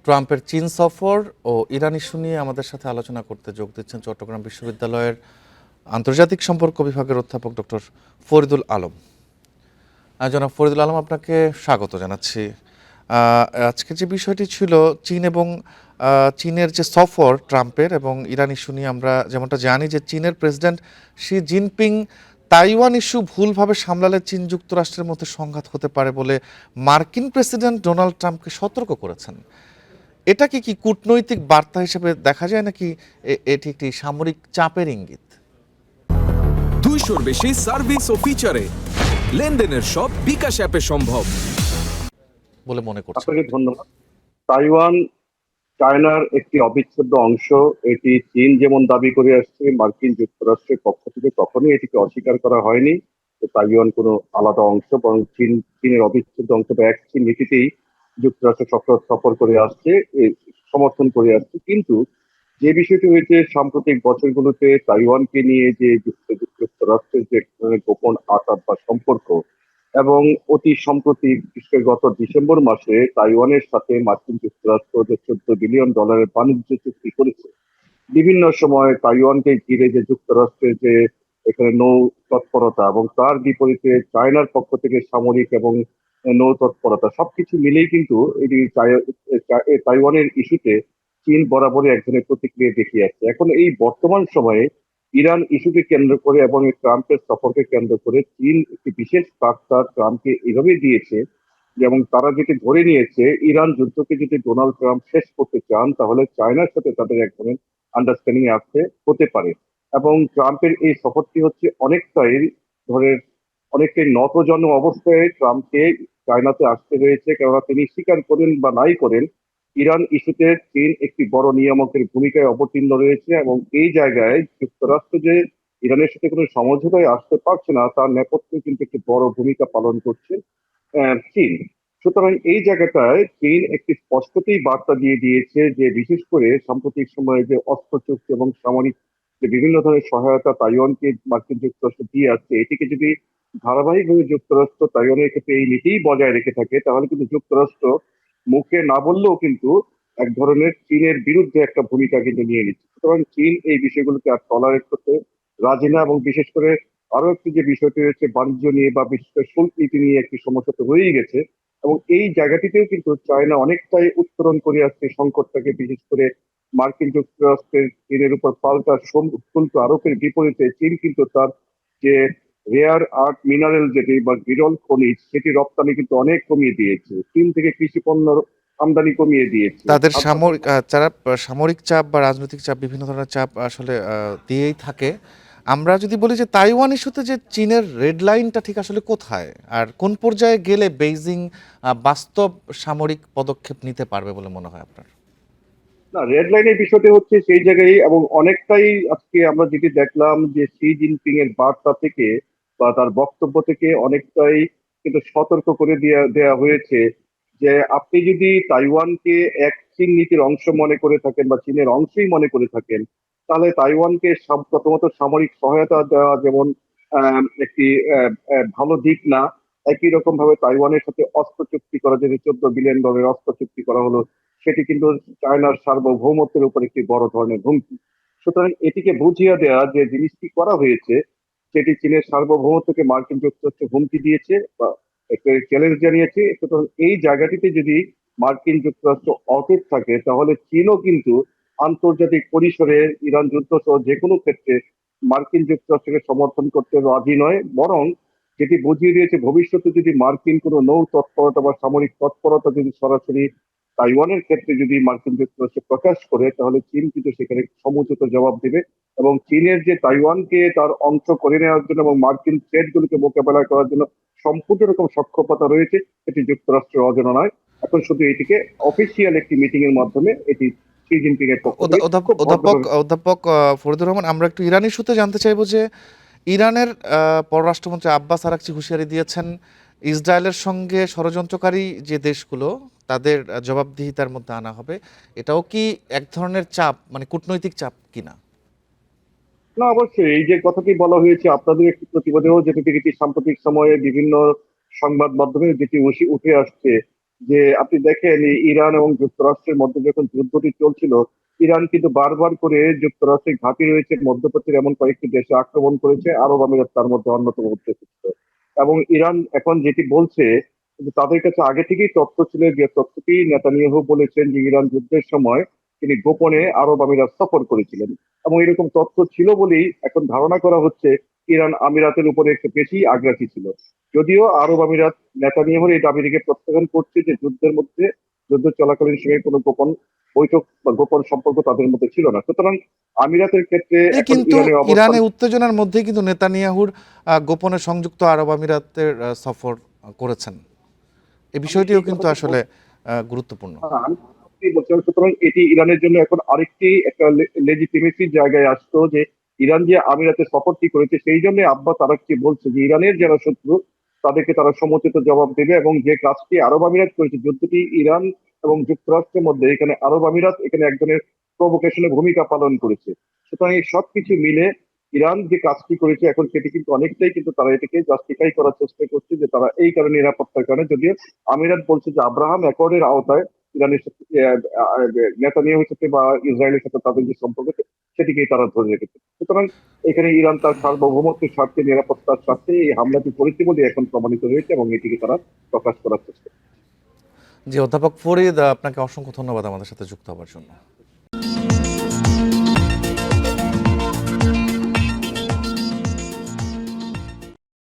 ট্রাম্পের চীন সফর ও ইরান ইস্যু নিয়ে আমাদের সাথে আলোচনা করতে যোগ দিচ্ছেন চট্টগ্রাম বিশ্ববিদ্যালয়ের আন্তর্জাতিক সম্পর্ক বিভাগের অধ্যাপক ডক্টর ফরিদুল আলম। জনাব ফরিদুল আলম, আপনাকে স্বাগত জানাচ্ছি। আজকে যে বিষয়টি ছিল চীন এবং চীনের যে সফর ট্রাম্পের এবং ইরান ইস্যু নিয়ে, আমরা যেমনটা জানি যে চীনের president Xi Jinping Taiwan issue ভুলভাবে সামলালে চীন যুক্তরাষ্ট্রের মধ্যে সংঘাত হতে পারে বলে মার্কিন প্রেসিডেন্ট ডোনাল্ড ট্রাম্পকে সতর্ক করেছেন। এটা কি কূটনৈতিক বার্তা হিসেবে দেখা যায়, নাকি এটি একটি সামরিক চাপের ইঙ্গিত? 200-র বেশি সার্ভিস ও ফিচারে লেনদেনের সব বিকাশ অ্যাপে সম্ভব বলে মনে করছেন? আপনাকে ধন্যবাদ। তাইওয়ান চায়নার একটি অবিচ্ছেদ্য অংশ। এটি চীন যেমন দাবি করে আসছে, মার্কিন যুক্তরাষ্ট্রের পক্ষ থেকে কখনোই এটিকে অস্বীকার করা হয়নি যে তাইওয়ান কোনো আলাদা অংশ, বরং চীনের অবিচ্ছেদ্য অংশ বা এক চীন নীতিতেই যুক্তরাষ্ট্র সফর করে আসছে, সমর্থন করে আসছে। কিন্তু যে বিষয়টি হয়েছে সাম্প্রতিক বছরগুলোতে তাইওয়ানকে নিয়ে যে যুক্তরাষ্ট্রের যে গোপন আঁতাত বা সম্পর্ক, এবং অতি সম্প্রতি বিশেষ করে গত ডিসেম্বর মাসে তাইওয়ানের সাথে মার্কিন যুক্তরাষ্ট্র যে $14 বিলিয়ন বাণিজ্য চুক্তি করেছে, বিভিন্ন সময় তাইওয়ানকে ঘিরে যে যুক্তরাষ্ট্রের যে এখানে নৌ তৎপরতা এবং তার বিপরীতে চায়নার পক্ষ থেকে সামরিক এবং নৌ তৎপরতা, সবকিছু মিলেই কিন্তু এটি তাইওয়ানের ইস্যুতে চীন বরাবরই এক ধরনের প্রতিক্রিয়া দেখিয়ে আসছে। এখন এই বর্তমান সময়ে ইরান ইস্যুকে কেন্দ্র করে এবং ট্রাম্পের সফরকে কেন্দ্র করে চীন একটি বিশেষ বার্তা ট্রাম্পকে এইভাবে দিয়েছে, যেমন তারা যেটি ধরে নিয়েছে ইরান যুদ্ধকে যদি ডোনাল্ড ট্রাম্প শেষ করতে চান তাহলে চায়নার সাথে তাদের এক ধরনের আন্ডারস্ট্যান্ডিং আসতে হতে পারে। এবং ট্রাম্পের এই সফরটি হচ্ছে অনেকটাই নতজন অবস্থায় ট্রাম্পকে চায়নাতে আসতে হয়েছে, কেননা তিনি স্বীকার করেন বা নাই করেন ইরান ইস্যুতে চীন একটি বড় নিয়ামকের ভূমিকায় অবতীর্ণ রয়েছে, এবং এই জায়গায় যুক্তরাষ্ট্র যে ইরানের সাথে কোনো সমঝোতায় আসতে পারছে না তার নেপথ্যে কিন্তু একটি বড় ভূমিকা পালন করছে চীন। সুতরাং এই জায়গাটায় চীন একটি স্পষ্টতই বার্তা দিয়ে দিয়েছে যে বিশেষ করে সাম্প্রতিক সময়ে যে অস্ত্র চুক্তি এবং সামরিক যে বিভিন্ন ধরনের সহায়তা তাইওয়ানকে মার্কিন যুক্তরাষ্ট্র দিয়ে আসছে, এটিকে যদি ধারাবাহিকভাবে যুক্তরাষ্ট্র তাইওয়ানের ক্ষেত্রে এই নীতিই বজায় রেখে থাকে তাহলে কিন্তু যুক্তরাষ্ট্র মুখে না বললেও কিন্তু এক ধরনের চীনের বিরুদ্ধে একটা ভূমিকা কিন্তু নিয়ে নিচ্ছে। সুতরাং চীন এই বিষয়গুলোকে আর টলারেট করতে রাজি না, এবং বিশেষ করে আরো একটি যে বিষয়টি রয়েছে বাণিজ্য নিয়ে বা বিশেষ করে শুল্ক নীতি নিয়ে একটি সমস্যা তো রয়েই গেছে, এবং এই জায়গাটিতেও কিন্তু চায়না অনেকটাই উত্তরণ করে আসছে সংকটটাকে, বিশেষ করে মার্কিন যুক্তরাষ্ট্রের চীনের উপর পাল্টা শুল্ক আরোপের বিপরীতে চীন কিন্তু তার যে রেয়ার আর্থ মিনারেল যেটি বা বিরল খনিজ সেটি রপ্তানি কিন্তু অনেক কমিয়ে দিয়েছে, চীন থেকে কৃষি পণ্য আমদানি কমিয়ে দিয়েছে। তাদের যারা সামরিক চাপ বা রাজনৈতিক চাপ, বিভিন্ন ধরনের চাপ আসলে দিয়েই থাকে। আমরা যদি বলি যে তাইওয়ান ইস্যুতে যে চীনের রেড লাইনটা ঠিক আসলে কোথায়, আর কোন পর্যায়ে গেলে বেইজিং বাস্তব সামরিক পদক্ষেপ নিতে পারবে বলে মনে হয় আপনার? না, রেড লাইনের বিষয়টি হচ্ছে সেই জায়গায়, এবং অনেকটাই আজকে আমরা যেটি দেখলাম যে শি জিনপিং এর বার্তা থেকে বা তার বক্তব্য থেকে অনেকটাই কিন্তু সতর্ক করে দেয়া হয়েছে যে আপনি যদি তাইওয়ানকে এক চীন নীতির অংশ মনে করে থাকেন বা চীনের অংশই মনে করে থাকেন, তাহলে তাইওয়ানকে প্রথমত সামরিক সহায়তা দেওয়া যেমন একটি ভালো দিক না, একই রকম ভাবে তাইওয়ানের সাথে অস্ত্র চুক্তি করা, যদি $14 বিলিয়ন অস্ত্র চুক্তি করা হলো, সেটি কিন্তু চায়নার সার্বভৌমত্বের উপর একটি বড় ধরনের হুমকি। সুতরাং এটিকে বুঝিয়ে দেওয়া যে জিনিসটি করা হয়েছে সেটি চীনের সার্বভৌমত্বকে মার্কিন যুক্তরাষ্ট্র হুমকি দিয়েছে বা একটা চ্যালেঞ্জ জানিয়েছে। সুতরাং এই জায়গাটিতে যদি মার্কিন যুক্তরাষ্ট্র অটুট থাকে তাহলে চীনও কিন্তু আন্তর্জাতিক পরিসরে ইরান যুদ্ধ সহ যে কোনো ক্ষেত্রে মার্কিন যুক্তরাষ্ট্রকে সমর্থন করতে রাজি নয়, বরং যেটি বুঝিয়ে দিয়েছে ভবিষ্যতে যদি মার্কিন কোনো নৌ তৎপরতা বা সামরিক তৎপরতা যদি সরাসরি তাইওয়ানের ক্ষেত্রে যদি মার্কিন যুক্তরাষ্ট্র প্রকাশ করে তাহলে চীন কিন্তু সেখানে সমুচিত জবাব দেবে, এবং চীনের যে তাইওয়ানকে তার অংশ করে নেওয়ার জন্য এবং মার্কিন থ্রেট গুলিকে মোকাবেলা করার জন্য সম্পূর্ণ রকম সক্ষমতা রয়েছে, এটি যুক্তরাষ্ট্রের অজানা নয়। এখন শুধু এটিকে অফিসিয়াল একটি মিটিং এর মাধ্যমে এটি শি জিনপিং এর পক্ষ থেকে অধ্যাপক ফরিদুর রহমান, আমরা একটু ইরান ইস্যুতে জানতে চাইবো যে ইরানের পররাষ্ট্রমন্ত্রী আব্বাস আরাকচি হুঁশিয়ারি দিয়েছেন ইসরায়েলের সঙ্গে ষড়যন্ত্রকারী যে দেশগুলো তাদের জবাবদিহিতার মধ্যে আনা হবে। এটাও কি এক ধরনের চাপ, মানে কূটনৈতিক চাপ কিনা? না, অবশ্যই এই যে কথাটি বলা হয়েছে আপনাদের একটি প্রতিবেদনেও যেটি থেকে সাম্প্রতিক সময়ে বিভিন্ন সংবাদ মাধ্যমে যেটি উঠে আসছে যে আপনি দেখেন এই ইরান এবং যুক্তরাষ্ট্রের মধ্যে যখন যুদ্ধটি চলছিল, ইরান কিন্তু বারবার করে যুক্তরাষ্ট্রের ঘাঁটি রয়েছে মধ্যপ্রাচ্যের এমন কয়েকটি দেশে আক্রমণ করেছে, আরব আমিরাত তার মধ্যে অন্যতম উদ্দেশ্য। এবং ইরান এখন যেটি বলছে, কিন্তু তাদের কাছে আগে থেকেই তথ্য ছিল, যে তথ্যটি নেতানিয়াহু বলেছেন যে ইরান যুদ্ধের সময় তিনি গোপনে আরব আমিরাত সফর করেছিলেন, এবং এরকম তথ্য ছিল বলেই এখন ধারণা করা হচ্ছে ইরান আমিরাতের উপরে একটু বেশি আগ্রাসী ছিল। যদিও আরব আমিরাত নেতানিয়াহুর এই দাবিটিকে প্রত্যাখ্যান করছে যে যুদ্ধের মধ্যে, যুদ্ধ চলাকালীন সময়ে কোনো গোপন বৈঠক বা গোপন সম্পর্ক তাদের মধ্যে ছিল না। সুতরাং আমিরাতের ক্ষেত্রে এখন কিন্তু ইরানের অবস্থান। ইরানে উত্তেজনার মধ্যেই কিন্তু নেতানিয়াহুর গোপনে সংযুক্ত আরব আমিরাতের সফর করেছেন, এই বিষয়টিও কিন্তু আসলে গুরুত্বপূর্ণ। আমি সত্যি বলছিলাম, সুতরাং এটি ইরানের জন্য এখন আরেকটি একটা লেজিটিমেসির জায়গায় আসতো, যে ইরান যে আমিরাতে সফরটি করেছে সেই জন্য আব্বাস আরাকচি বলছে যে ইরানের যারা শত্রু তাদেরকে তারা সমুচিত জবাব দেবে, এবং যে কাজটি আরব আমিরাত করেছে, যুদ্ধটি ইরান এবং যুক্তরাষ্ট্রের মধ্যে, এখানে আরব আমিরাত এখানে একজনের প্রভোকেশনের ভূমিকা পালন করেছে। সুতরাং এই সবকিছু মিলে ইরান যে কাজটি করেছে এখন সেটি কিন্তু অনেকটাই কিন্তু তারা এটাকে জাস্টিফাই করার চেষ্টা করছে, যে তারা এই কারণে নিরাপত্তার কারণে, যদিও আমিরাত বলছে যে আব্রাহাম অ্যাকর্ডের আওতায় ইরানের সাথে নেতানিয়াহুর সাথে বা ইসরায়েলের সাথে তাদের যে সম্পর্ক সেটিকেই তারা ধরে রেখেছে। সুতরাং এখানে ইরান তার সার্বভৌমত্বের স্বার্থে, নিরাপত্তার স্বার্থে এই হামলাটি করেছে বলে এখন প্রমাণিত হয়েছে, এবং এটিকে তারা প্রকাশ করার চেষ্টা করছে। জি, অধ্যাপক ফরিদ, আপনাকে অসংখ্য ধন্যবাদ আমাদের সাথে যুক্ত হওয়ার জন্য।